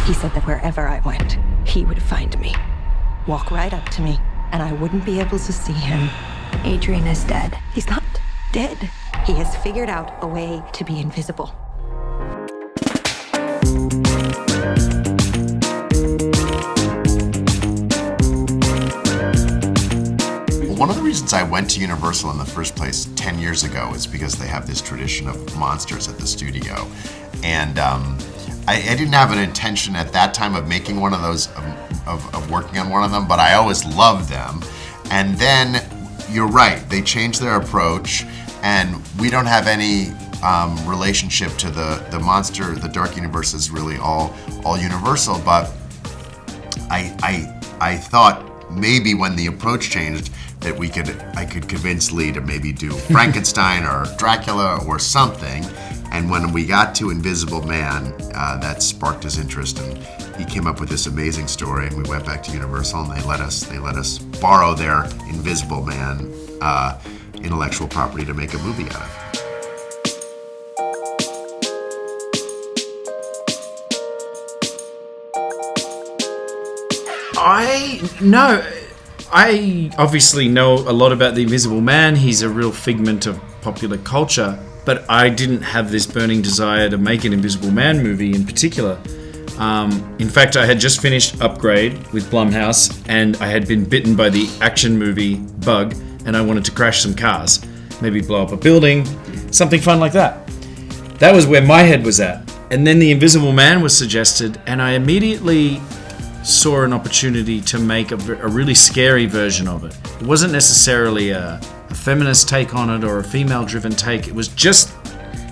He said that wherever I went, he would find me, walk right up to me, and I wouldn't be able to see him. Adrian is dead. He's not dead. He has figured out a way to be invisible. One of the reasons I went to Universal in the first place 10 years ago is because they have this tradition of monsters at the studio. And I didn't have an intention at that time of making one of those, of working on one of them, but I always loved them. And then, you're right, they changed their approach, and we don't have any relationship to the monster. The Dark Universe is really all Universal, but I thought maybe when the approach changed that I could convince Leigh to maybe do Frankenstein or Dracula or something. And when we got to Invisible Man, that sparked his interest, and he came up with this amazing story. And we went back to Universal, and they let us borrow their Invisible Man intellectual property to make a movie out of. I obviously know a lot about the Invisible Man. He's a real figment of popular culture, but I didn't have this burning desire to make an Invisible Man movie in particular. In fact, I had just finished Upgrade with Blumhouse, and I had been bitten by the action movie bug, and I wanted to crash some cars, maybe blow up a building, something fun like that. That was where my head was at. And then the Invisible Man was suggested, and I immediately saw an opportunity to make a really scary version of it. It wasn't necessarily a feminist take on it or a female-driven take. It was just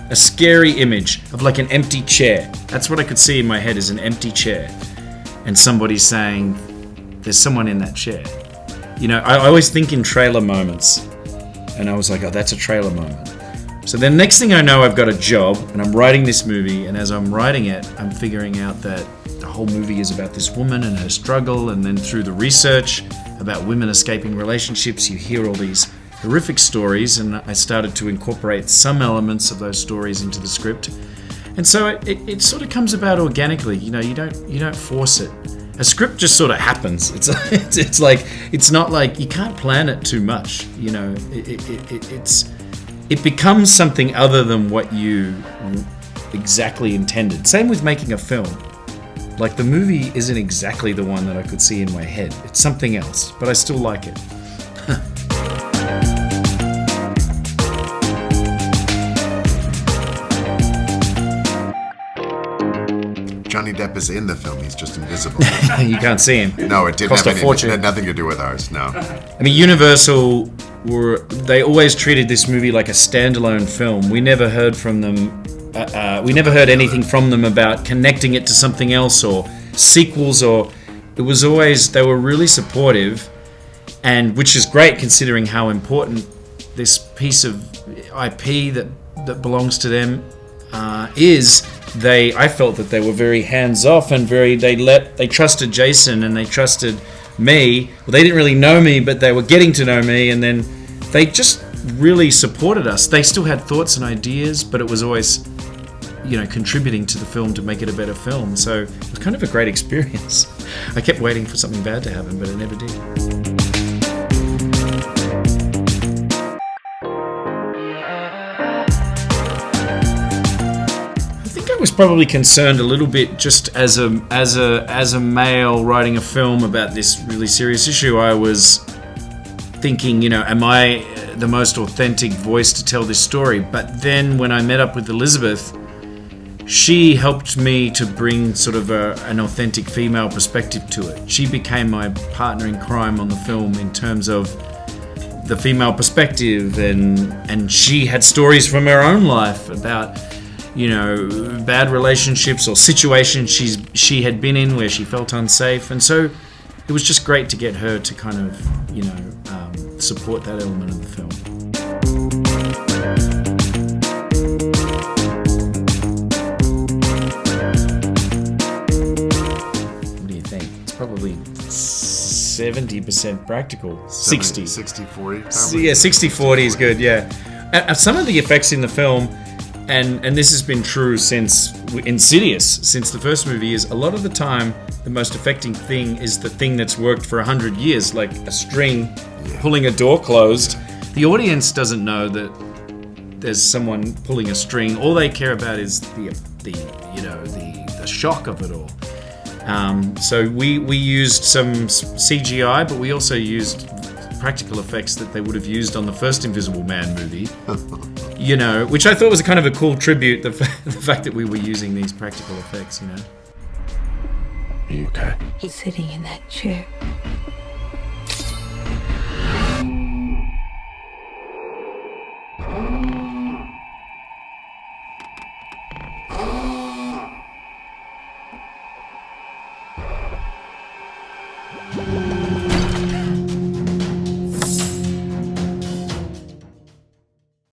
a scary image of like an empty chair. That's what I could see in my head, is an empty chair. And somebody saying, there's someone in that chair. You know, I always think in trailer moments. And I was like, oh, that's a trailer moment. So then next thing I know, I've got a job and I'm writing this movie. And as I'm writing it, I'm figuring out that the whole movie is about this woman and her struggle. And then through the research about women escaping relationships, you hear all these horrific stories, and I started to incorporate some elements of those stories into the script. And so it sort of comes about organically. You know, you don't force it. A script just sort of happens. It's like, it's not like, you can't plan it too much. You know, it becomes something other than what you exactly intended. Same with making a film. Like, the movie isn't exactly the one that I could see in my head. It's something else, but I still like it. Johnny Depp is in the film, he's just invisible. You can't see him. No, it didn't Cost have a fortune. It had nothing to do with ours, no. I mean, Universal they always treated this movie like a standalone film. We never heard from them. We never heard anything from them about connecting it to something else or sequels, or it was always, they were really supportive, and which is great considering how important this piece of IP that belongs to them is. I felt that they were very hands-off and they trusted Jason and they trusted me. Well, they didn't really know me, but they were getting to know me, and then they just really supported us. They still had thoughts and ideas, but it was always, you know, contributing to the film to make it a better film. So it was kind of a great experience. I kept waiting for something bad to happen, but it never did. I was probably concerned a little bit, just as a male writing a film about this really serious issue. I was thinking, you know, am I the most authentic voice to tell this story? But then when I met up with Elisabeth, she helped me to bring sort of an authentic female perspective to it. She became my partner in crime on the film in terms of the female perspective, and she had stories from her own life about, you know, bad relationships or situations she had been in where she felt unsafe. And so it was just great to get her to kind of, you know, support that element of the film. What do you think? It's probably 70% practical. 60. 60-40? Yeah, 60-40 is good, yeah. Some of the effects in the film, and this has been true since Insidious, since the first movie, is a lot of the time the most affecting thing is the thing that's worked for 100 years, like a string pulling a door closed. The audience doesn't know that there's someone pulling a string. All they care about is the shock of it all. So we used some CGI, but we also used practical effects that they would have used on the first Invisible Man movie. Which I thought was kind of a cool tribute, the fact that we were using these practical effects, Are you okay? He's sitting in that chair.